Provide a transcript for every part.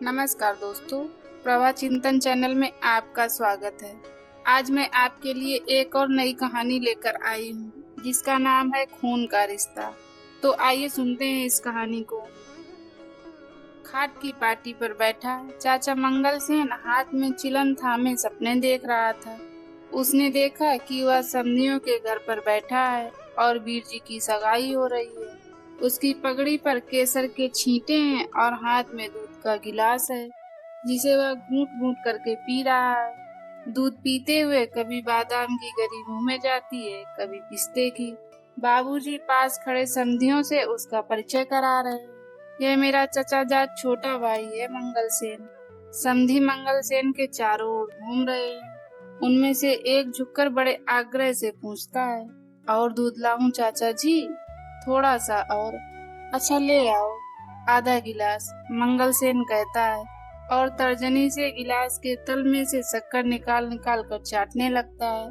नमस्कार दोस्तों, प्रभा चिंतन चैनल में आपका स्वागत है। आज मैं आपके लिए एक और नई कहानी लेकर आई हूँ, जिसका नाम है खून का रिश्ता। तो आइए सुनते हैं इस कहानी को। खाट की पार्टी पर बैठा चाचा मंगल सेन हाथ में चिलम थामे सपने देख रहा था। उसने देखा कि वह समधियों के घर पर बैठा है और वीर जी की सगाई हो रही है। उसकी पगड़ी पर केसर के छींटे हैं और हाथ में दूध का गिलास है, जिसे वह घूंट घूंट करके पी रहा है। दूध पीते हुए कभी बादाम की गरी मुंह में जाती है, कभी पिस्ते की। बाबूजी पास खड़े समधियों से उसका परिचय करा रहे हैं। यह मेरा चचाजाद छोटा भाई है मंगल सेन। समधी मंगल सेन के चारों ओर घूम रहे हैं। उनमें से एक झुककर बड़े आग्रह से पूछता है, और दूध लाऊं चाचा जी? थोड़ा सा और। अच्छा ले आओ, आधा गिलास, मंगल सेन कहता है और तर्जनी से गिलास के तल में से शक्कर निकाल निकाल कर चाटने लगता है।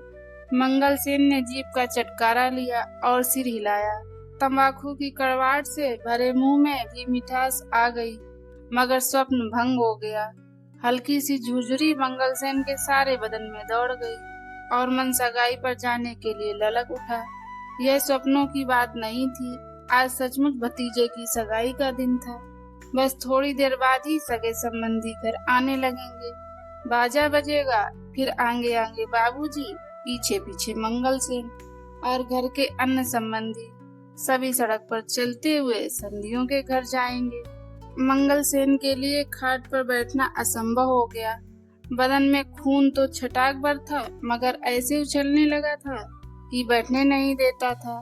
मंगल सेन ने जीभ का चटकारा लिया और सिर हिलाया। तंबाकू की कड़वाहट से भरे मुंह में भी मिठास आ गई, मगर स्वप्न भंग हो गया। हल्की सी झुरझुरी मंगल सेन के सारे बदन में दौड़ गई और मन सगाई पर जाने के लिए ललक उठा। यह स्वप्नों की बात नहीं थी, आज सचमुच भतीजे की सगाई का दिन था। बस थोड़ी देर बाद ही सगे संबंधी घर आने लगेंगे। बाजा बजेगा, फिर आगे आगे बाबूजी, पीछे पीछे मंगल सेन और घर के अन्य संबंधी सभी सड़क पर चलते हुए संधियों के घर जाएंगे। मंगल सेन के लिए खाट पर बैठना असंभव हो गया। बदन में खून तो छटाक भर था, मगर ऐसे उछलने लगा था कि बैठने नहीं देता था।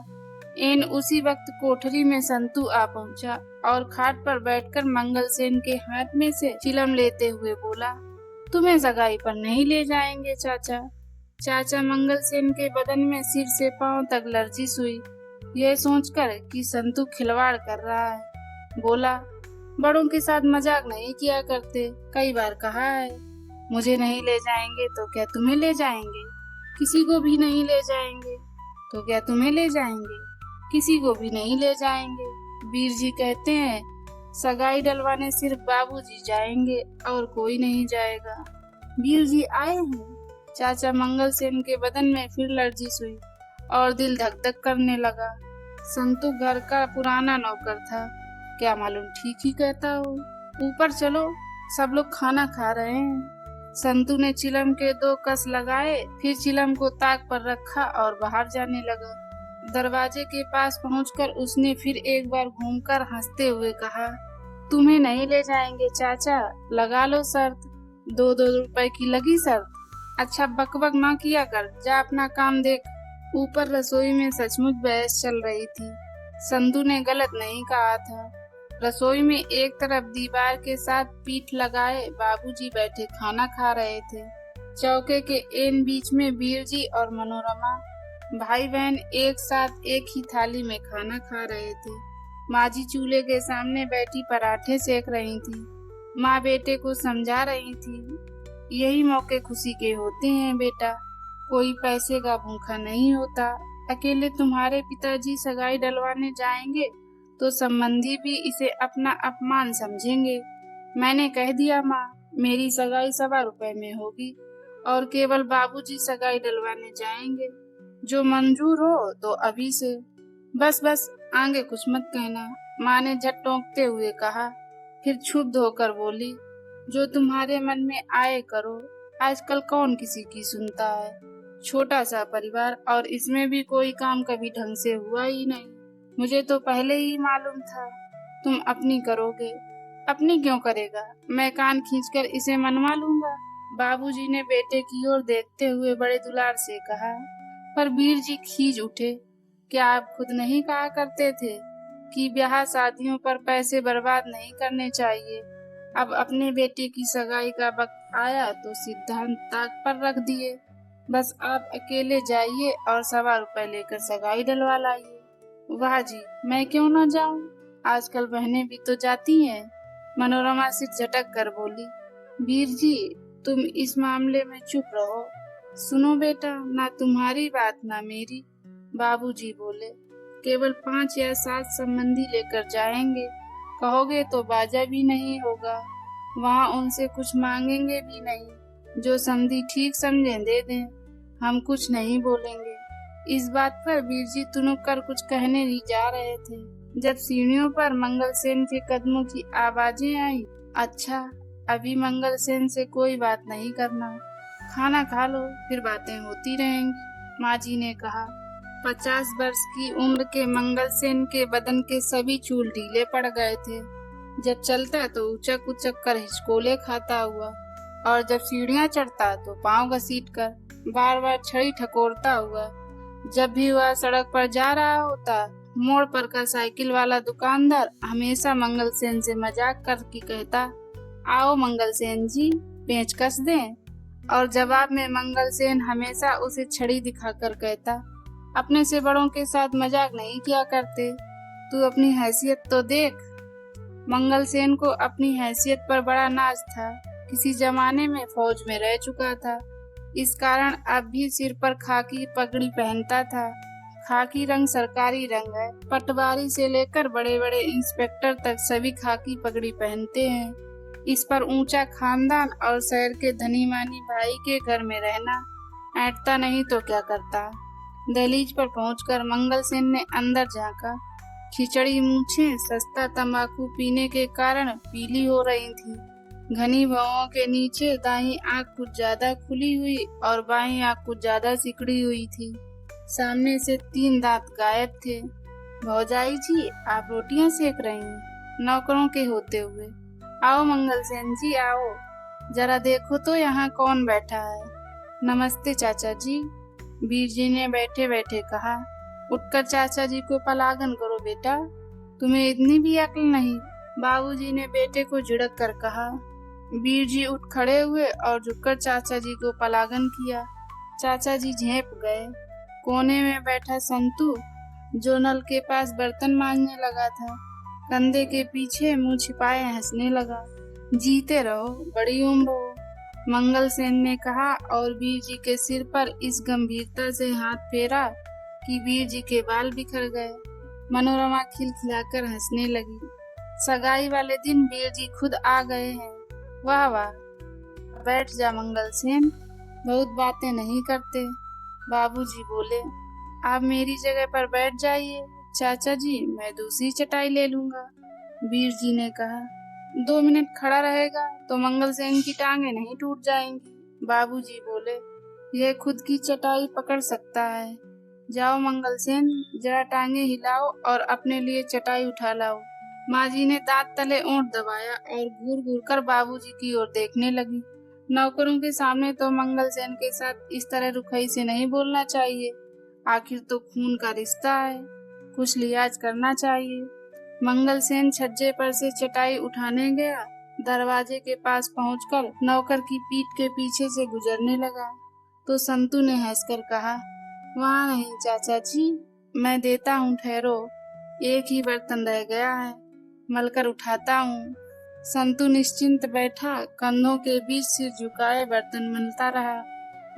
एन उसी वक्त कोठरी में संतू आ पहुंचा और खाट पर बैठकर मंगल सेन के हाथ में से चिलम लेते हुए बोला, तुम्हें सगाई पर नहीं ले जाएंगे चाचा। चाचा मंगल सेन के बदन में सिर से पांव तक लर्जिश हुई, यह सोचकर कि संतू खिलवाड़ कर रहा है। बोला, बड़ों के साथ मजाक नहीं किया करते, कई बार कहा है। मुझे नहीं ले जाएंगे तो क्या तुम्हें ले जाएंगे? किसी को भी नहीं ले जाएंगे तो क्या तुम्हें ले जाएंगे? किसी को भी नहीं ले जाएंगे। वीर जी कहते हैं सगाई डलवाने सिर्फ बाबूजी जाएंगे और कोई नहीं जाएगा। वीर जी आए हैं। चाचा मंगल सेन के बदन में फिर लर्जिश हुई और दिल धक धक करने लगा। संतू घर का पुराना नौकर था, क्या मालूम ठीक ही कहता हो। ऊपर चलो, सब लोग खाना खा रहे हैं। संतू ने चिलम के 2 कस लगाए, फिर चिलम को ताक पर रखा और बाहर जाने लगा। दरवाजे के पास पहुंचकर उसने फिर एक बार घूमकर हंसते हुए कहा, तुम्हें नहीं ले जाएंगे चाचा, लगा लो शर्त। 2-2 रुपए की लगी शर्त। अच्छा बकबक ना किया कर, जा अपना काम देख। ऊपर रसोई में सचमुच बहस चल रही थी। संतू ने गलत नहीं कहा था। रसोई में एक तरफ दीवार के साथ पीठ लगाए बाबूजी बैठे खाना खा रहे थे। चौके के एन बीच में वीर जी और मनोरमा भाई बहन एक साथ एक ही थाली में खाना खा रहे थे। माँ जी चूल्हे के सामने बैठी पराठे सेक रही थी। माँ बेटे को समझा रही थी, यही मौके खुशी के होते हैं बेटा, कोई पैसे का भूखा नहीं होता। अकेले तुम्हारे पिताजी सगाई डलवाने जाएंगे तो संबंधी भी इसे अपना अपमान समझेंगे। मैंने कह दिया माँ, मेरी सगाई 1.25 रुपए में होगी और केवल बाबूजी सगाई डलवाने जाएंगे। जो मंजूर हो तो अभी से। बस बस, आगे कुछ मत कहना, माँ ने झट टोंकते हुए कहा। फिर क्षुब्ध होकर बोली, जो तुम्हारे मन में आए करो, आजकल कौन किसी की सुनता है। छोटा सा परिवार और इसमें भी कोई काम कभी ढंग से हुआ ही नहीं। मुझे तो पहले ही मालूम था तुम अपनी करोगे। अपनी क्यों करेगा, मैं कान खींचकर इसे मनवा लूंगा। बाबूजी ने बेटे की ओर देखते हुए बड़े दुलार से कहा। पर वीर जी खींच उठे, क्या आप खुद नहीं कहा करते थे कि ब्याह शादियों पर पैसे बर्बाद नहीं करने चाहिए। अब अपने बेटे की सगाई का वक्त आया तो सिद्धांत ताक पर रख दिए। बस आप अकेले जाइए और 1.25 रुपए लेकर सगाई डलवा लाइए। वाह जी, मैं क्यों न जाऊं, आजकल बहनें भी तो जाती हैं। मनोरमा सिर झटक कर बोली, वीर जी तुम इस मामले में चुप रहो। सुनो बेटा, ना तुम्हारी बात ना मेरी। बाबूजी बोले, केवल 5 या 7 संबंधी लेकर जाएंगे, कहोगे तो बाजा भी नहीं होगा। वहाँ उनसे कुछ मांगेंगे भी नहीं, जो समधी ठीक समझे दे दें, हम कुछ नहीं बोलेंगे। इस बात पर बीरजी तुनुक कर कुछ कहने ही जा रहे थे, जब सीढ़ियों पर मंगलसेन के कदमों की आवाजें आई। अच्छा, अभी मंगलसेन से कोई बात नहीं करना, खाना खा लो, फिर बातें होती रहेंगी, माँ जी ने कहा। 50 वर्ष की उम्र के मंगलसेन के बदन के सभी चूल ढीले पड़ गए थे। जब चलता तो उचक उचक कर हिचकोले खाता हुआ, और जब सीढ़ियां चढ़ता तो पांव घसीट कर बार बार छड़ी ठकोरता हुआ। जब भी वह सड़क पर जा रहा होता, मोड़ पर का साइकिल वाला दुकानदार हमेशा मंगलसेन से मजाक करके कहता, आओ मंगलसेन जी, पेचकस दें। और जवाब में मंगलसेन हमेशा उसे छड़ी दिखाकर कहता, अपने से बड़ों के साथ मजाक नहीं किया करते, तू अपनी हैसियत तो देख। मंगलसेन को अपनी हैसियत पर बड़ा नाज था। किसी जमाने में फौज में रह चुका था, इस कारण अब भी सिर पर खाकी पगड़ी पहनता था। खाकी रंग सरकारी रंग है, पटवारी से लेकर बड़े बड़े इंस्पेक्टर तक सभी खाकी पगड़ी पहनते हैं। इस पर ऊंचा खानदान और शहर के धनी मानी भाई के घर में रहना, ऐंठता नहीं तो क्या करता। दहलीज पर पहुंचकर मंगलसेन ने अंदर झांका। खिचड़ी मूछें सस्ता तंबाकू पीने के कारण पीली हो रही थी। घनी भौहों के नीचे दाहिनी आंख कुछ ज्यादा खुली हुई और बाईं आंख कुछ ज्यादा सिकड़ी हुई थी। सामने से 3 दांत गायब थे। भौजाई जी, आप रोटियां सेक रही हैं? नौकरों के होते हुए। आओ मंगलसेन जी, आओ, जरा देखो तो यहाँ कौन बैठा है। नमस्ते चाचा जी, बीरजी ने बैठे बैठे कहा। उठकर चाचा जी को पलागन करो बेटा, तुम्हें इतनी भी अक्ल नहीं, बाबूजी ने बेटे को झिड़क कर कहा। बीरजी उठ खड़े हुए और झुककर चाचा जी को पलागन किया। चाचा जी झेप गए। कोने में बैठा संतू, जो नल के पास बर्तन मांजने लगा था, कंधे के पीछे मुंह छिपाए हंसने लगा। जीते रहो, बड़ी उम्र हो, मंगलसेन ने कहा और बीरजी के सिर पर इस गंभीरता से हाथ फेरा कि बीरजी के बाल बिखर गए। मनोरमा खिलखिलाकर हंसने लगी। सगाई वाले दिन बीरजी खुद आ गए हैं। वाह वाह, बैठ जा मंगलसेन, बहुत बातें नहीं करते, बाबूजी बोले। आप मेरी जगह पर बैठ जाइए चाचा जी, मैं दूसरी चटाई ले लूंगा, बीरजी ने कहा। 2 मिनट खड़ा रहेगा तो मंगलसेन की टांगे नहीं टूट जाएंगी, बाबूजी बोले। यह खुद की चटाई पकड़ सकता है। जाओ मंगलसेन, जरा टांगे हिलाओ और अपने लिए चटाई उठा लाओ। माँ जी ने दांत तले ओंठ दबाया और घूर घूर कर बाबूजी की ओर देखने लगी। नौकरों के सामने तो मंगलसेन के साथ इस तरह रुखई से नहीं बोलना चाहिए, आखिर तो खून का रिश्ता है, कुछ लिहाज करना चाहिए। मंगलसेन छज्जे पर से चटाई उठाने गया। दरवाजे के पास पहुंचकर नौकर की पीठ के पीछे से गुजरने लगा तो संतू ने हंसकर कहा, वहाँ नहीं चाचा जी, मैं देता हूँ, ठहरो, एक ही बर्तन रह गया है, मलकर उठाता हूँ। संतू निश्चिंत बैठा, कंधों के बीच सिर झुकाए बर्तन मलता रहा।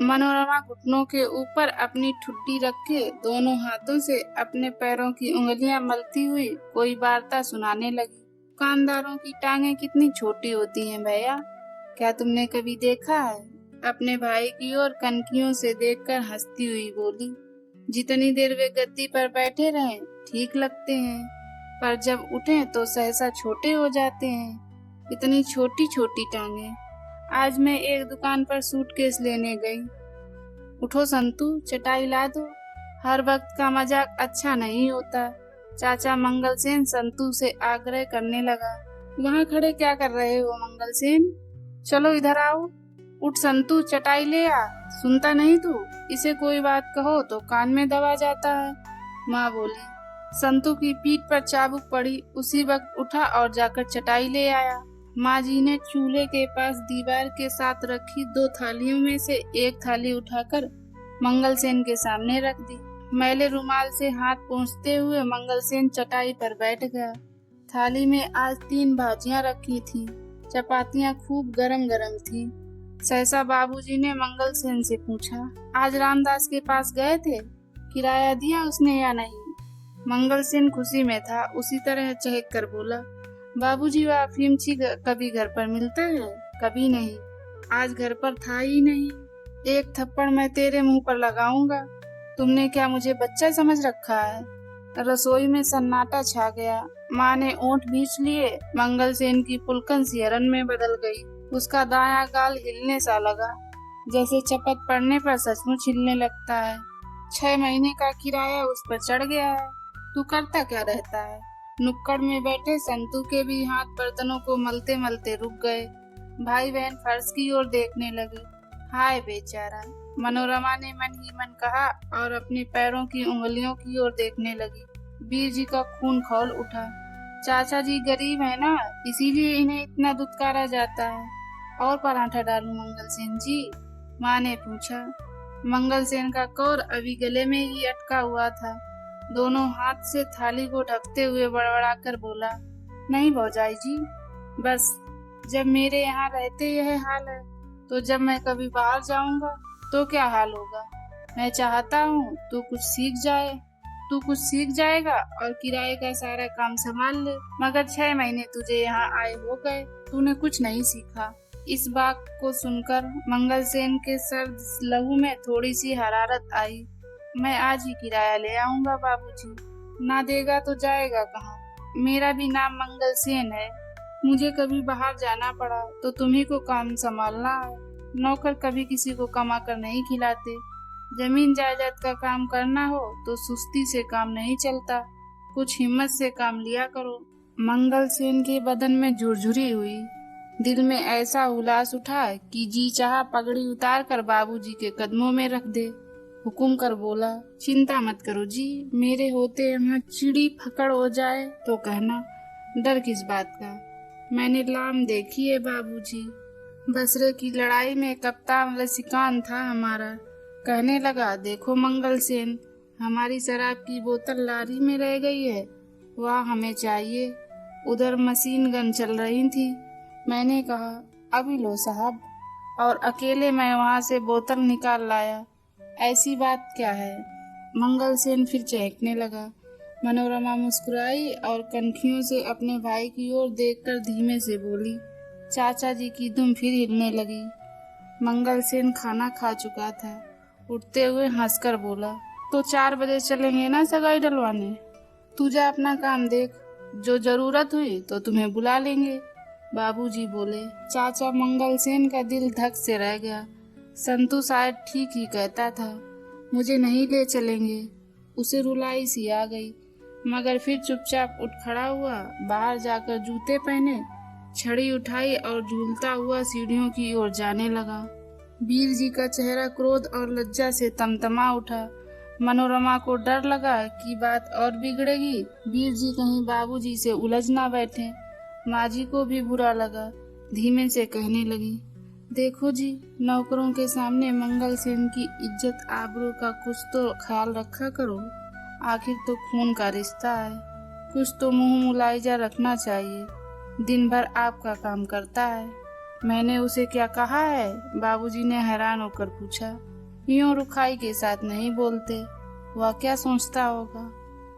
मनोरमा घुटनों के ऊपर अपनी ठुड्डी रखे दोनों हाथों से अपने पैरों की उंगलियां मलती हुई कोई वार्ता सुनाने लगी। दुकानदारों की टांगे कितनी छोटी होती हैं भैया, क्या तुमने कभी देखा है? अपने भाई की ओर कनखियों से देखकर हंसती हुई बोली। जितनी देर वे गद्दी पर बैठे रहें ठीक लगते हैं, पर जब उठें तो सहसा छोटे हो जाते हैं। इतनी छोटी छोटी टांगे। आज मैं एक दुकान पर सूटकेस लेने गई। उठो संतू, चटाई ला दो, हर वक्त का मजाक अच्छा नहीं होता, चाचा मंगलसेन संतू से आग्रह करने लगा। वहाँ खड़े क्या कर रहे हो मंगलसेन, चलो इधर आओ। उठ संतू, चटाई ले आ, सुनता नहीं तू, इसे कोई बात कहो तो कान में दबा जाता है, माँ बोली। संतू की पीठ पर चाबुक पड़ी, उसी वक्त उठा और जाकर चटाई ले आया। माँ जी ने चूल्हे के पास दीवार के साथ रखी 2 थालियों में से एक थाली उठाकर मंगलसेन के सामने रख दी। मैले रुमाल से हाथ पोंछते हुए मंगलसेन चटाई पर बैठ गया। थाली में आज 3 भाजियां रखी थीं। चपातियां खूब गरम गरम थीं। सहसा बाबूजी ने मंगलसेन से पूछा, आज रामदास के पास गए थे, किराया दिया उसने या नहीं? मंगलसेन खुशी में था, उसी तरह चहक कर बोला, बाबूजी, वह अफीमची कभी घर पर मिलता है? कभी नहीं। आज घर पर था ही नहीं। एक थप्पड़ मैं तेरे मुंह पर लगाऊंगा। तुमने क्या मुझे बच्चा समझ रखा है? रसोई में सन्नाटा छा गया। माँ ने ओंठ भींच लिए। मंगलसेन की पुलकन सिहरन में बदल गई। उसका दायां गाल हिलने सा लगा, जैसे चपत पड़ने पर सचमुच हिलने लगता है। 6 महीने का किराया उस पर चढ़ गया है। तू करता क्या रहता है? नुक्कड़ में बैठे संतू के भी हाथ बर्तनों को मलते मलते रुक गए। भाई बहन फर्श की ओर देखने लगे। हाय बेचारा, मनोरमा ने मन ही मन कहा और अपने पैरों की उंगलियों की ओर देखने लगी। वीर जी का खून खौल उठा। चाचा जी गरीब है ना, इसीलिए इन्हें इतना दुत्कारा जाता है। और पराठा डालूं मंगलसेन जी? माँ ने पूछा। मंगलसेन का कौर अभी गले में ही अटका हुआ था। दोनों हाथ से थाली को ढकते हुए बड़बड़ाकर बोला, नहीं भौजाई जी, बस जब मेरे यहाँ रहते यह हाल है, तो जब मैं कभी बाहर जाऊंगा तो क्या हाल होगा? मैं चाहता हूँ तू कुछ सीख जाएगा और किराए का सारा काम संभाल ले। मगर 6 महीने तुझे यहाँ आए हो गए, तूने कुछ नहीं सीखा। इस बात को सुनकर मंगलसेन के सर्द लहू में थोड़ी सी हरारत आई। मैं आज ही किराया ले आऊंगा बाबूजी। ना देगा तो जाएगा कहाँ? मेरा भी नाम मंगलसेन है। मुझे कभी बाहर जाना पड़ा तो तुम्ही को काम संभालना है। नौकर कभी किसी को कमा कर नहीं खिलाते। जमीन जायदाद का काम करना हो तो सुस्ती से काम नहीं चलता। कुछ हिम्मत से काम लिया करो। मंगलसेन के बदन में झुरझुरी हुई। दिल में ऐसा उल्लास उठा कि जी चाहा पगड़ी उतार कर बाबूजी के कदमों में रख दे। हुकुम कर बोला, चिंता मत करो जी, मेरे होते यहाँ चिड़ी फकड़ हो जाए तो कहना। डर किस बात का? मैंने लाम देखी है बाबूजी। बसरे की लड़ाई में कप्तान लसीकान था हमारा। कहने लगा, देखो मंगलसेन, हमारी शराब की बोतल लारी में रह गई है, वह हमें चाहिए। उधर मशीन गन चल रही थी। मैंने कहा, अभी लो साहब, और अकेले मैं वहाँ से बोतल निकाल लाया। ऐसी बात क्या है? मंगलसेन फिर चहकने लगा। मनोरमा मुस्कुराई और कनखियों से अपने भाई की ओर देखकर धीमे से बोली। चाचा जी की दुम फिर हिलने लगी। मंगलसेन खाना खा चुका था। उठते हुए हंसकर बोला, तो 4 बजे चलेंगे ना सगाई डलवाने? तू जा अपना काम देख, जो जरूरत हुई तो तुम्हें बुला लेंगे। बाबूजी बोले। चाचा मंगलसेन का दिल धक से रह गया। संतू शायद ठीक ही कहता था, मुझे नहीं ले चलेंगे। उसे रुलाई सी आ गई, मगर फिर चुपचाप उठ खड़ा हुआ। बाहर जाकर जूते पहने, छड़ी उठाई और झूलता हुआ सीढ़ियों की ओर जाने लगा। वीर जी का चेहरा क्रोध और लज्जा से तमतमा उठा। मनोरमा को डर लगा कि बात और बिगड़ेगी। वीर जी कहीं बाबूजी से उलझ ना बैठे। माँ जी को भी बुरा लगा। धीमे से कहने लगी, देखो जी, नौकरों के सामने मंगलसेन की इज्जत आबरू का कुछ तो ख्याल रखा करो। आखिर तो खून का रिश्ता है। कुछ तो मुंह मुलायजा रखना चाहिए। दिन भर आपका काम करता है। मैंने उसे क्या कहा है? बाबूजी ने हैरान होकर पूछा। यूं रुखाई के साथ नहीं बोलते, वह क्या सोचता होगा?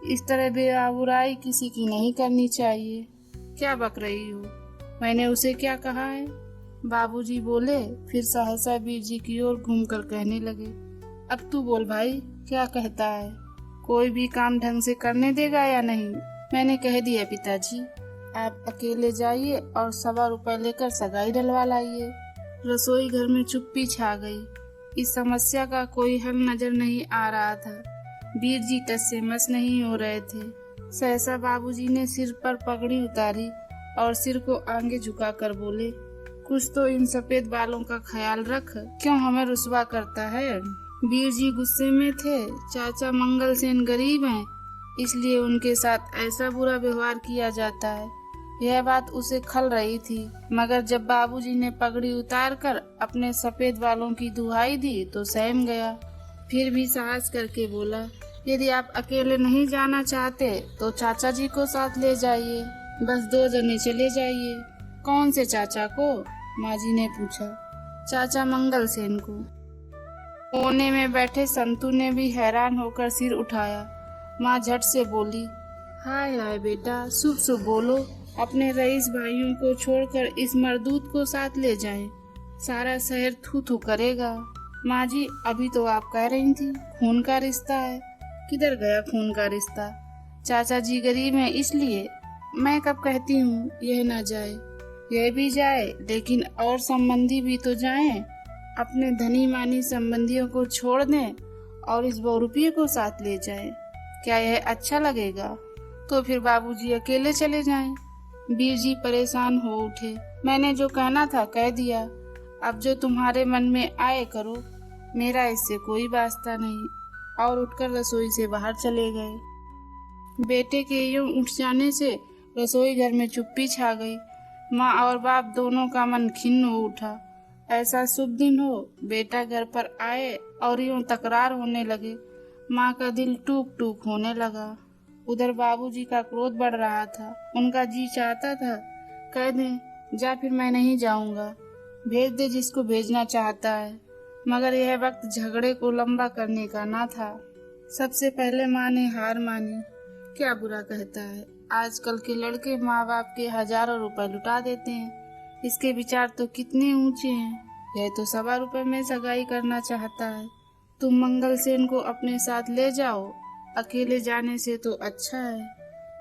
इस तरह बेआबुराई किसी की नहीं करनी चाहिए। क्या बक रही हो? मैंने उसे क्या कहा है? बाबूजी बोले, फिर सहसा वीर जी की ओर घूमकर कहने लगे, अब तू बोल भाई, क्या कहता है? कोई भी काम ढंग से करने देगा या नहीं? मैंने कह दिया पिताजी, आप अकेले जाइए और 1.25 रुपए लेकर सगाई डलवा लाइए। रसोई घर में चुप्पी छा गई। इस समस्या का कोई हल नजर नहीं आ रहा था। वीर जी टस से मस नहीं हो रहे थे। सहसा बाबूजी ने सिर पर पगड़ी उतारी और सिर को आगे झुकाकर बोले, कुछ तो इन सफेद बालों का ख्याल रख, क्यों हमें रुसवा करता है? वीर जी गुस्से में थे। चाचा मंगलसेन गरीब हैं, इसलिए उनके साथ ऐसा बुरा व्यवहार किया जाता है। यह बात उसे खल रही थी, मगर जब बाबूजी ने पगड़ी उतारकर अपने सफेद बालों की दुहाई दी तो सहम गया। फिर भी साहस करके बोला, यदि आप अकेले नहीं जाना चाहते तो चाचा जी को साथ ले जाइए। बस 2 जने चले जाइए। कौन से चाचा को? माँ जी ने पूछा। चाचा मंगलसेन को। कोने में बैठे संतू ने भी हैरान होकर सिर उठाया। माँ झट से बोली, हाय हाय बेटा, शुभ शुभ बोलो, अपने रईस भाइयों को छोड़कर इस मर्दूत को साथ ले जाएं। सारा शहर थू थू करेगा। माँ जी, अभी तो आप कह रही थी खून का रिश्ता है। किधर गया खून का रिश्ता? चाचा जी गरीब हैं इसलिए। मैं कब कहती हूँ यह ना जाए? यह भी जाए, लेकिन और संबंधी भी तो जाएं। अपने धनी मानी संबंधियों को छोड़ दें और इस बहुरूपिये को साथ ले जाएं। क्या यह अच्छा लगेगा? तो फिर बाबूजी अकेले चले जाएं। वीर जी परेशान हो उठे। मैंने जो कहना था कह दिया, अब जो तुम्हारे मन में आए करो, मेरा इससे कोई वास्ता नहीं। और उठकर रसोई से बाहर चले गए। बेटे के यूं उठ जाने से रसोई घर में चुप्पी छा गई। माँ और बाप दोनों का मन खिन्न हो उठा। ऐसा शुभ दिन हो, बेटा घर पर आए और यूं तकरार होने लगे। माँ का दिल टूक टूक होने लगा। उधर बाबूजी का क्रोध बढ़ रहा था। उनका जी चाहता था कह दें, जा फिर मैं नहीं जाऊंगा, भेज दे जिसको भेजना चाहता है। मगर यह वक्त झगड़े को लंबा करने का ना था। सबसे पहले माँ ने हार मानी। क्या बुरा कहता है, आजकल के लड़के माँ बाप के हजारों रुपए लुटा देते हैं। इसके विचार तो कितने ऊंचे हैं। यह तो 1.25 रुपए में सगाई करना चाहता है। तुम मंगल सेन को अपने साथ ले जाओ, अकेले जाने से तो अच्छा है।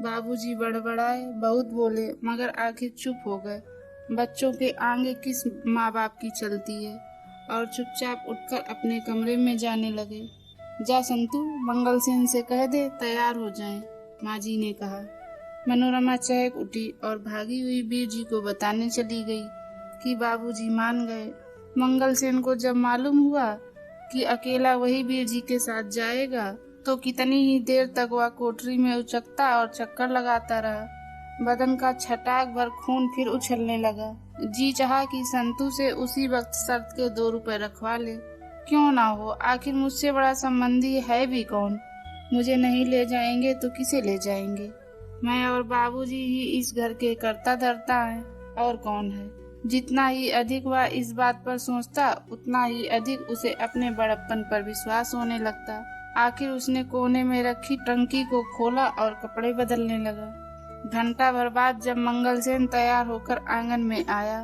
बाबूजी बड़बड़ाए, बहुत बोले, मगर आखिर चुप हो गए। बच्चों के आगे किस माँ बाप की चलती है। और चुपचाप उठकर अपने कमरे में जाने लगे। जा संतू, मंगल सेन से कह दे तैयार हो जाएं, माँ जी ने कहा। मनोरमा चहक उठी और भागी हुई वीर जी को बताने चली गई कि बाबूजी मान गए। मंगल सेन को जब मालूम हुआ कि अकेला वही वीर जी के साथ जाएगा, तो कितनी ही देर तक वह कोठरी में उचकता और चक्कर लगाता रहा। बदन का छटाक भर खून फिर उछलने लगा। जी चाहा कि संतू से उसी वक्त शर्त के 2 रुपए रखवा ले। क्यों ना हो, आखिर मुझसे बड़ा संबंधी है भी कौन। मुझे नहीं ले जाएंगे तो किसे ले जाएंगे? मैं और बाबूजी ही इस घर के कर्ता धर्ता हैं, और कौन है। जितना ही अधिक वह इस बात पर सोचता, उतना ही अधिक उसे अपने बड़प्पन पर विश्वास होने लगता। आखिर उसने कोने में रखी टंकी को खोला और कपड़े बदलने लगा। घंटा भर बाद जब मंगल सेन तैयार होकर आंगन में आया,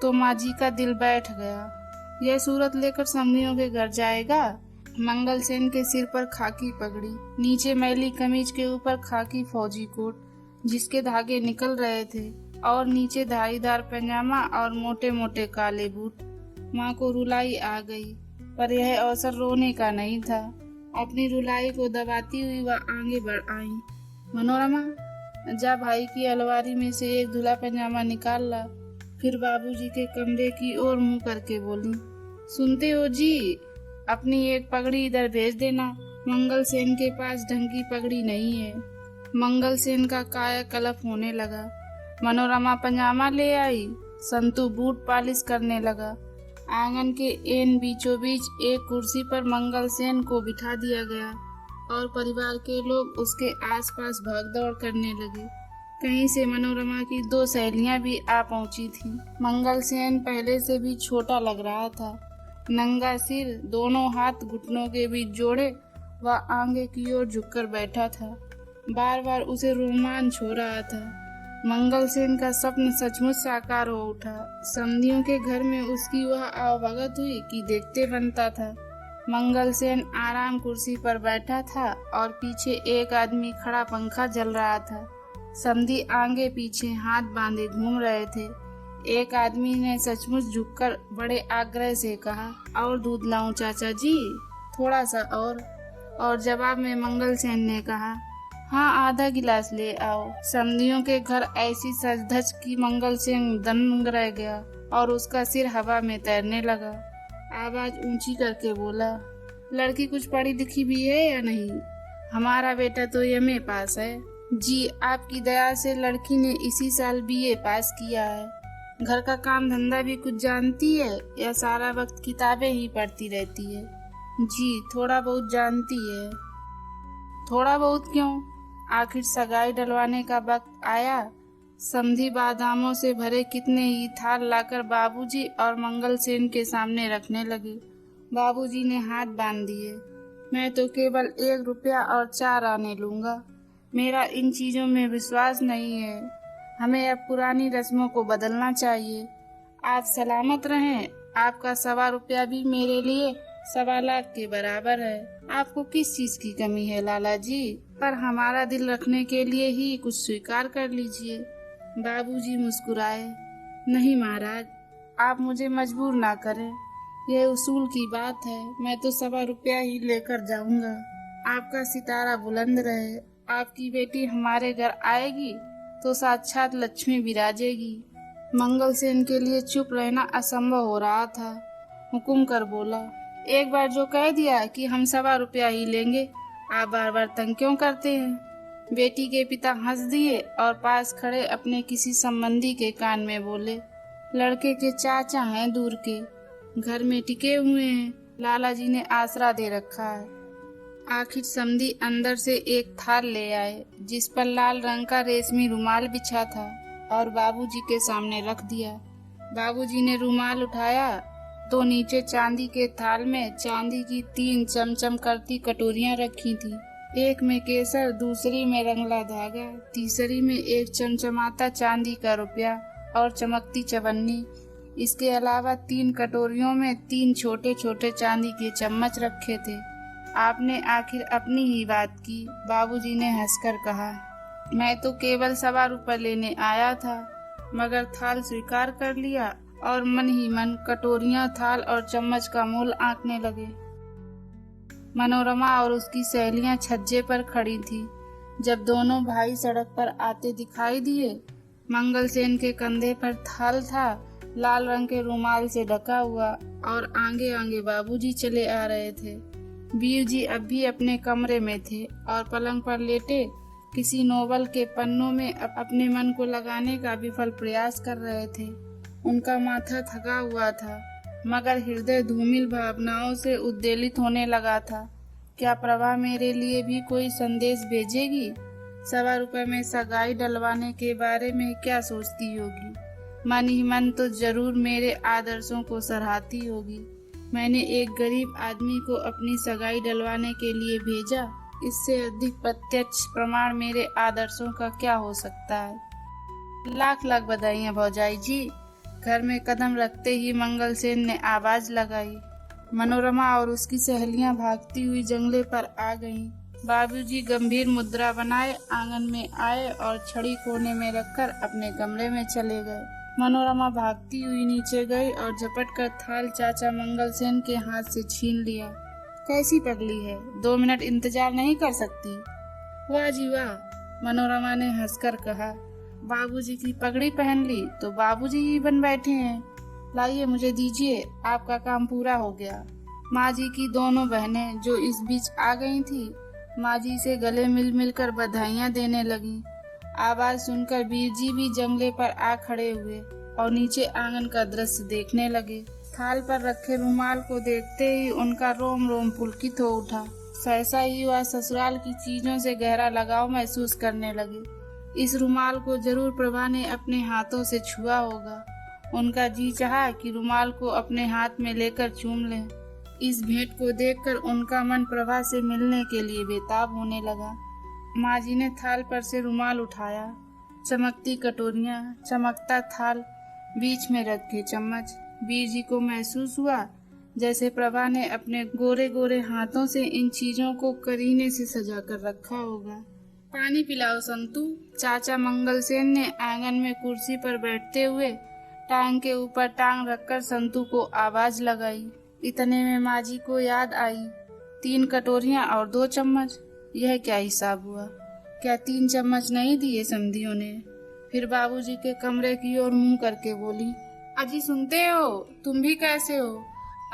तो माँ जी का दिल बैठ गया। यह सूरत लेकर समधियों के घर जाएगा। मंगल सेन के सिर पर खाकी पगड़ी, नीचे मैली कमीज के ऊपर खाकी फौजी कोट जिसके धागे निकल रहे थे, और नीचे धारीदार पैजामा और मोटे मोटे काले बूट। माँ को रुलाई आ गई, पर यह अवसर रोने का नहीं था। अपनी रुलाई को दबाती हुई वह आगे बढ़ आई। मनोरमा, जा भाई की अलमारी में से एक धुला पैजामा निकाल ला। फिर बाबूजी के कमरे की ओर मुंह करके बोली, सुनते हो जी, अपनी एक पगड़ी इधर भेज देना। मंगल सेन के पास ढंग की पगड़ी नहीं है। मंगल सेन का काया कलप होने लगा। मनोरमा पैजामा ले आई। संतू बूट पालिश करने लगा। आंगन के एन बीचों बीच एक कुर्सी पर मंगल सेन को बिठा दिया गया और परिवार के लोग उसके आसपास भागदौड़ करने लगे। कहीं से मनोरमा की 2 सहेलियां भी आ पहुंची थीं। मंगल सेन पहले से भी छोटा लग रहा था। नंगा सिर, दोनों हाथ घुटनों के बीच जोड़े, वह आगे की ओर झुककर बैठा था। बार बार उसे रोमांच हो रहा था। मंगल सेन का स्वप्न सचमुच साकार हो उठा। समधियों के घर में उसकी वह आवभगत हुई कि देखते बनता था। मंगल सेन आराम कुर्सी पर बैठा था और पीछे एक आदमी खड़ा पंखा जल रहा था। समधी आगे पीछे हाथ बांधे घूम रहे थे। एक आदमी ने सचमुच झुककर बड़े आग्रह से कहा, और दूध लाऊं चाचा जी? थोड़ा सा और जवाब में मंगल सेन ने कहा, हाँ, आधा गिलास ले आओ। समधियों के घर ऐसी सज धज की मंगल सेन दंग रह गया और उसका सिर हवा में तैरने लगा। आवाज ऊंची करके बोला, लड़की कुछ पढ़ी लिखी भी है या नहीं? हमारा बेटा तो एमए पास है जी। आपकी दया से लड़की ने इसी साल बीए पास किया है। घर का काम धंधा भी कुछ जानती है या सारा वक्त किताबें ही पढ़ती रहती है? जी, थोड़ा बहुत जानती है। थोड़ा बहुत क्यों, आखिर सगाई डलवाने का वक्त आया। समधी बादामों से भरे कितने ही थाल लाकर बाबूजी और मंगल सेन के सामने रखने लगे। बाबूजी ने हाथ बांध दिए। मैं तो केवल 1 रुपया और 4 आने लूंगा। मेरा इन चीजों में विश्वास नहीं है। हमें अब पुरानी रस्मों को बदलना चाहिए। आप सलामत रहें। आपका 1.25 भी मेरे लिए 1.25 के बराबर है। आपको किस चीज की कमी है लाला जी? पर हमारा दिल रखने के लिए ही कुछ स्वीकार कर लीजिए। बाबूजी मुस्कुराए। नहीं महाराज, आप मुझे मजबूर ना करें। यह उसूल की बात है। मैं तो 1.25 ही लेकर जाऊंगा। आपका सितारा बुलंद रहे। आपकी बेटी हमारे घर आएगी तो साक्षात लक्ष्मी विराजेगी। मंगल सेन के लिए चुप रहना असंभव हो रहा था। हुकुम कर बोला, एक बार जो कह दिया कि हम 1.25 ही लेंगे, आप बार बार तंग क्यों करते हैं? बेटी के पिता हंस दिए और पास खड़े अपने किसी संबंधी के कान में बोले, लड़के के चाचा हैं दूर के, घर में टिके हुए हैं। लाला जी ने आसरा दे रखा है। आखिर समधी अंदर से एक थाल ले आए जिस पर लाल रंग का रेशमी रुमाल बिछा था और बाबूजी के सामने रख दिया। बाबूजी ने रुमाल उठाया तो नीचे चांदी के थाल में चांदी की 3 चमचम करती कटोरियां रखी थी। एक में केसर, दूसरी में रंगला धागा, तीसरी में एक चमचमाता चांदी का रुपया और चमकती चवन्नी। इसके अलावा 3 कटोरियों में 3 छोटे छोटे चांदी के चम्मच रखे थे। आपने आखिर अपनी ही बात की। बाबूजी ने हंसकर कहा, मैं तो केवल 1.25 लेने आया था, मगर थाल स्वीकार कर लिया और मन ही मन कटोरियां, थाल और चम्मच का मोल आंकने लगे। मनोरमा और उसकी सहेलियां छज्जे पर खड़ी थी। जब दोनों भाई सड़क पर आते दिखाई दिए, मंगल सेन के कंधे पर थाल था, लाल रंग के रुमाल से ढका हुआ, और आगे आगे बाबूजी चले आ रहे थे। वीर जी अब भी अपने कमरे में थे और पलंग पर लेटे किसी नोवेल के पन्नों में अपने मन को लगाने का विफल प्रयास कर रहे थे। उनका माथा थका हुआ था, मगर हृदय धूमिल भावनाओं से उद्वेलित होने लगा था। क्या प्रभा मेरे लिए भी कोई संदेश भेजेगी? 1.25 में सगाई डलवाने के बारे में क्या सोचती होगी? मन ही मन तो जरूर मेरे आदर्शों को सराहती होगी। मैंने एक गरीब आदमी को अपनी सगाई डलवाने के लिए भेजा। इससे अधिक प्रत्यक्ष प्रमाण मेरे आदर्शों का क्या हो सकता है। लाख लाख बधाइयाँ भौजाई जी। घर में कदम रखते ही मंगल सेन ने आवाज लगाई। मनोरमा और उसकी सहेलियां भागती हुई जंगले पर आ गईं। बाबूजी गंभीर मुद्रा बनाए आंगन में आए और छड़ी कोने में रखकर अपने कमरे में चले गए। मनोरमा भागती हुई नीचे गई और झपट कर थाल चाचा मंगल सेन के हाथ से छीन लिया। कैसी पगली है, 2 मिनट इंतजार नहीं कर सकती? वाह जी वाह, मनोरमा ने हंसकर कहा। बाबूजी की पगड़ी पहन ली तो बाबूजी ही बन बैठे हैं। लाइए मुझे दीजिए, आपका काम पूरा हो गया। माँ जी की दोनों बहनें जो इस बीच आ गई थी, माँ जी से गले मिल मिलकर बधाइयाँ देने लगी। आवाज सुनकर वीर जी भी जंगले पर आ खड़े हुए और नीचे आंगन का दृश्य देखने लगे। थाल पर रखे रुमाल को देखते ही उनका रोम रोम पुलकित हो उठा। सहसा ही वह ससुराल की चीजों से गहरा लगाव महसूस करने लगे। इस रुमाल को जरूर प्रभा ने अपने हाथों से छुआ होगा। उनका जी चाहा कि रुमाल को अपने हाथ में लेकर चूम लें। इस भेंट को देखकर उनका मन प्रभा से मिलने के लिए बेताब होने लगा। माँ जी ने थाल पर से रुमाल उठाया। चमकती कटोरियां, चमकता थाल, बीच में रखे चम्मच। वीर जी को महसूस हुआ जैसे प्रभा ने अपने गोरे गोरे हाथों से इन चीजों को करीने से सजा कर रखा होगा। पानी पिलाओ संतू। चाचा मंगल सेन ने आंगन में कुर्सी पर बैठते हुए टांग के ऊपर टांग रखकर संतू को आवाज लगाई। इतने में माँ जी को याद आई, 3 कटोरियां और 2 चम्मच। यह क्या हिसाब हुआ? क्या 3 चम्मच नहीं दिए समधियों ने? फिर बाबूजी के कमरे की ओर मुंह करके बोली, अजी सुनते हो? तुम भी कैसे हो?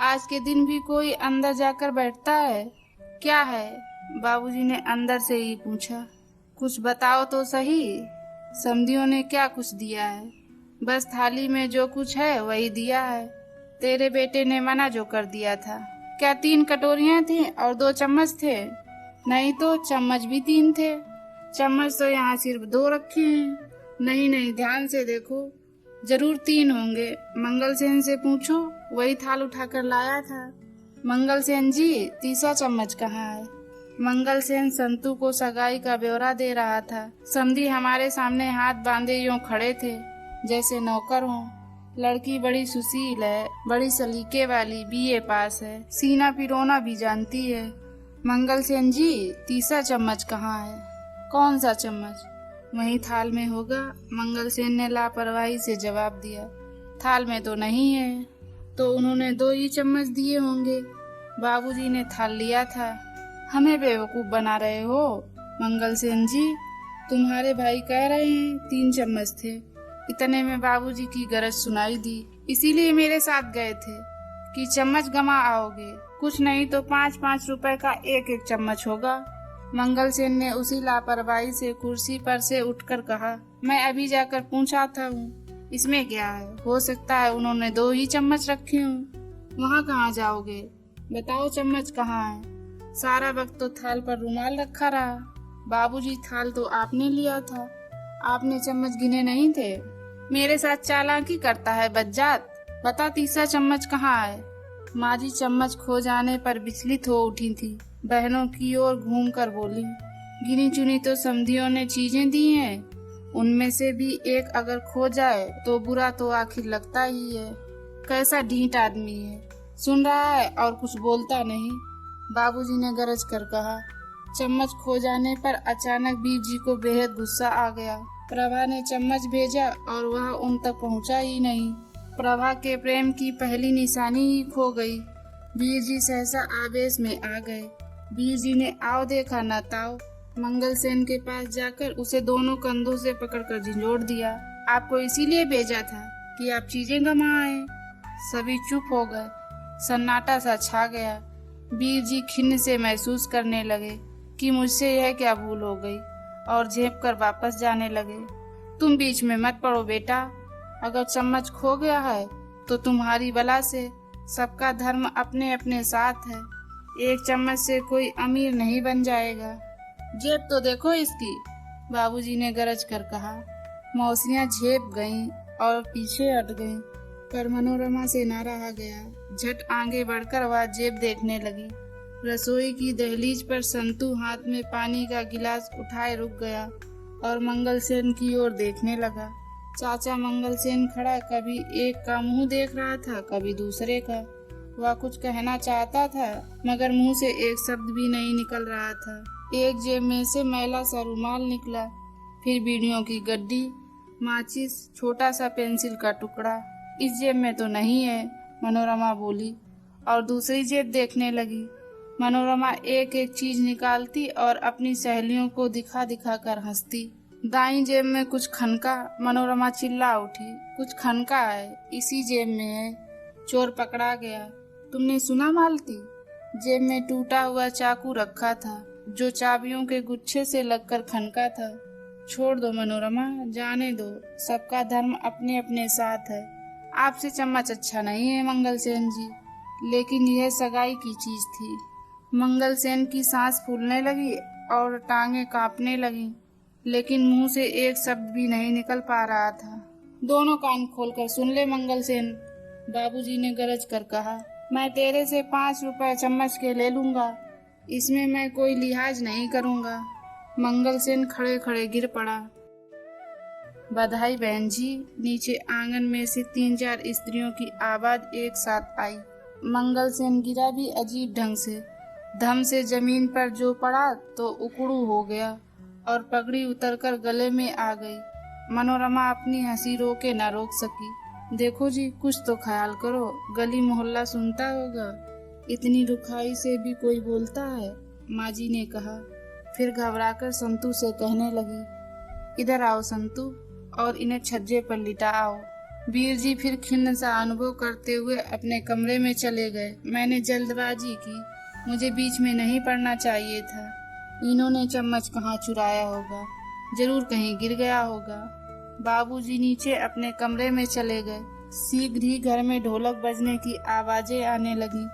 आज के दिन भी कोई अंदर जाकर बैठता है? क्या है? बाबूजी ने अंदर से ही पूछा। कुछ बताओ तो सही। समधियों ने क्या कुछ दिया है? बस थाली में जो कुछ है वही दिया है। तेरे बेटे ने मना जो कर दिया था। क्या 3 कटोरियां थी और 2 चम्मच थे? नहीं तो चम्मच भी 3 थे। चम्मच तो यहाँ सिर्फ 2 रखे हैं। नहीं नहीं, ध्यान से देखो, जरूर 3 होंगे। मंगल सेन से पूछो, वही थाल उठाकर लाया था। मंगल सेन जी, तीसरा चम्मच कहाँ है? मंगलसेन संतू को सगाई का ब्यौरा दे रहा था। समधी हमारे सामने हाथ बांधे यूं खड़े थे जैसे नौकर हों। लड़की बड़ी सुशील है, बड़ी सलीके वाली, बीए पास है, सीना पिरोना भी जानती है। मंगलसेन जी, तीसरा चम्मच कहाँ है? कौन सा चम्मच? वही थाल में होगा, मंगलसेन ने लापरवाही से जवाब दिया। थाल में तो नहीं है। तो उन्होंने 2 ही चम्मच दिए होंगे। बाबूजी ने थाल लिया था। हमें बेवकूफ बना रहे हो मंगलसेन जी। तुम्हारे भाई कह रहे हैं 3 चम्मच थे। इतने में बाबूजी की गरज सुनाई दी। इसीलिए मेरे साथ गए थे कि चम्मच गंवा आओगे। कुछ नहीं तो 5-5 रुपए का एक चम्मच होगा। मंगलसेन ने उसी लापरवाही से कुर्सी पर से उठकर कहा, मैं अभी जाकर पूछा था हूँ, इसमें क्या है? हो सकता है उन्होंने 2 ही चम्मच रखे हों। वहाँ कहाँ जाओगे? बताओ चम्मच कहाँ है? सारा वक्त तो थाल पर रुमाल रखा रहा। बाबूजी, थाल तो आपने लिया था, आपने चम्मच गिने नहीं थे। मेरे साथ चालाकी करता है बज्जात। बता तीसरा चम्मच कहाँ है? माँ जी चम्मच खो जाने पर विचलित हो उठी थी। बहनों की ओर घूमकर बोली, गिनी चुनी तो समधियों ने चीजें दी हैं, उनमें से भी एक अगर खो जाए तो बुरा तो आखिर लगता ही है। कैसा ढीठ आदमी है, सुन रहा है और कुछ बोलता नहीं। बाबूजी ने गरज कर कहा। चम्मच खो जाने पर अचानक वीर जी को बेहद गुस्सा आ गया। प्रभा ने चम्मच भेजा और वह उन तक पहुंचा ही नहीं। प्रभा के प्रेम की पहली निशानी ही खो गई। वीर जी सहसा आवेश में आ गए। वीर जी ने आओ देखा न ताओ। मंगलसेन के पास जाकर उसे दोनों कंधों से पकड़कर झंझोड़ दिया। आपको इसीलिए भेजा था कि आप चीजें गंवाएं। सभी चुप हो गए। सन्नाटा सा छा गया। वीर जी खिन्न से महसूस करने लगे कि मुझसे यह क्या भूल हो गई और झेप कर वापस जाने लगे। तुम बीच में मत पड़ो बेटा। अगर चम्मच खो गया है तो तुम्हारी बला से। सबका धर्म अपने अपने साथ है। एक चम्मच से कोई अमीर नहीं बन जाएगा। जेब तो देखो इसकी, बाबूजी ने गरज कर कहा। मौसियां झेप गईं और पीछे हट गईं, पर मनोरमा से ना रहा गया। झट आगे बढ़कर वह जेब देखने लगी। रसोई की दहलीज पर संतू हाथ में पानी का गिलास उठाए रुक गया और मंगलसेन की ओर देखने लगा। चाचा मंगलसेन खड़ा कभी एक का मुंह देख रहा था, कभी दूसरे का। वह कुछ कहना चाहता था मगर मुंह से एक शब्द भी नहीं निकल रहा था। एक जेब में से मैला सा रुमाल निकला, फिर बीड़ियों की गड्डी, माचिस, छोटा सा पेंसिल का टुकड़ा। इस जेब में तो नहीं है, मनोरमा बोली और दूसरी जेब देखने लगी। मनोरमा एक एक चीज निकालती और अपनी सहेलियों को दिखा दिखा कर हंसती। दाईं जेब में कुछ खनका। मनोरमा चिल्ला उठी, कुछ खनका है, इसी जेब में है, चोर पकड़ा गया। तुमने सुना मालती? जेब में टूटा हुआ चाकू रखा था जो चाबियों के गुच्छे से लगकर खनका था। छोड़ दो मनोरमा, जाने दो, सबका धर्म अपने अपने साथ है। आपसे चम्मच अच्छा नहीं है मंगलसेन जी, लेकिन यह सगाई की चीज थी। मंगलसेन की सांस फूलने लगी और टांगे कांपने लगी, लेकिन मुंह से एक शब्द भी नहीं निकल पा रहा था। दोनों कान खोलकर सुन ले मंगलसेन, बाबूजी ने गरज कर कहा। मैं तेरे से 5 रुपए चम्मच के ले लूंगा, इसमें मैं कोई लिहाज नहीं करूंगा। मंगलसेन खड़े खड़े गिर पड़ा। बधाई बहन जी। नीचे आंगन में से 3-4 स्त्रियों की आवाज एक साथ आई। मंगलसेन गिरा भी अजीब ढंग से। धम से जमीन पर जो पड़ा तो उकड़ू हो गया और पगड़ी उतरकर गले में आ गई। मनोरमा अपनी हंसी रोके न रोक सकी। देखो जी, कुछ तो ख्याल करो, गली मोहल्ला सुनता होगा, इतनी रुखाई से भी कोई बोलता है, माँ जी ने कहा। फिर घबराकर संतू से कहने लगी, इधर आओ संतू और इन्हें छज्जे पर लिटा आओ। वीर जी फिर खिन्न सा अनुभव करते हुए अपने कमरे में चले गए। मैंने जल्दबाजी की, मुझे बीच में नहीं पड़ना चाहिए था। इन्होंने चम्मच कहाँ चुराया होगा, जरूर कहीं गिर गया होगा। बाबूजी नीचे अपने कमरे में चले गए। शीघ्र ही घर में ढोलक बजने की आवाजें आने लगी।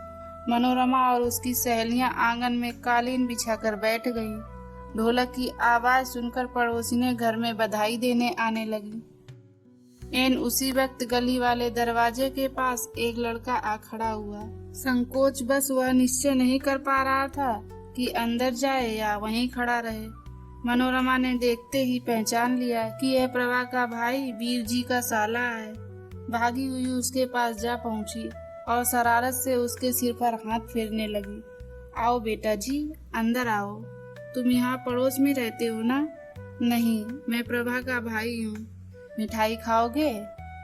मनोरमा और उसकी सहेलियां आंगन में कालीन बिछाकर बैठ गईं। ढोलक की आवाज सुनकर पड़ोसिनें घर में बधाई देने आने लगी। एन उसी वक्त गली वाले दरवाजे के पास एक लड़का आ खड़ा हुआ। संकोच बस वह निश्चय नहीं कर पा रहा था कि अंदर जाए या वहीं खड़ा रहे। मनोरमा ने देखते ही पहचान लिया कि यह प्रभा का भाई वीर जी का साला है। भागी हुई उसके पास जा पहुंची और शरारत से उसके सिर पर हाथ फेरने लगी। आओ बेटा जी, अंदर आओ। तुम यहाँ पड़ोस में रहते हो ना? नहीं, मैं प्रभा का भाई हूँ। मिठाई खाओगे?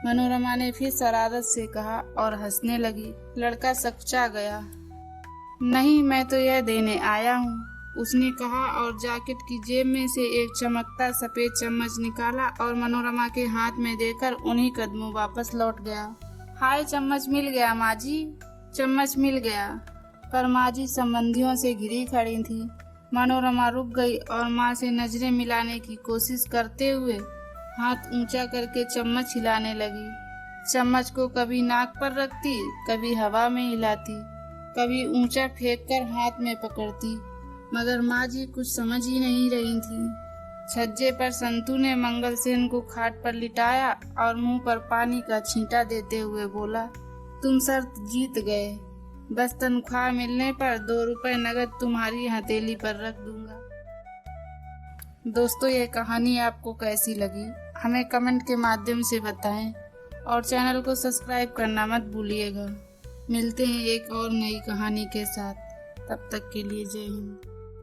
मनोरमा ने फिर शरारत से कहा और हंसने लगी। लड़का सकचा गया। नहीं, मैं तो यह देने आया हूँ, उसने कहा और जैकेट की जेब में से एक चमकता सफेद चम्मच निकाला और मनोरमा के हाथ में देकर उन्हीं कदमों वापस लौट गया। हाय, चम्मच मिल गया माँ जी, चम्मच मिल गया। पर माँ जी संबंधियों से घिरी खड़ी थी। मनोरमा रुक गई और माँ से नजरें मिलाने की कोशिश करते हुए हाथ ऊंचा करके चम्मच हिलाने लगी। चम्मच को कभी नाक पर रखती, कभी हवा में हिलाती, कभी ऊंचा फेंककर हाथ में पकड़ती, मगर माँ जी कुछ समझ ही नहीं रही थी। छज्जे पर संतू ने मंगलसेन को खाट पर लिटाया और मुंह पर पानी का छींटा देते हुए बोला, तुम शर्त जीत गए। बस तनख्वाह मिलने पर 2 रुपए नगद तुम्हारी हथेली पर रख दूंगा। दोस्तों, ये कहानी आपको कैसी लगी हमें कमेंट के माध्यम से बताएं और चैनल को सब्सक्राइब करना मत भूलिएगा। मिलते हैं एक और नई कहानी के साथ। तब तक के लिए जय हिंद।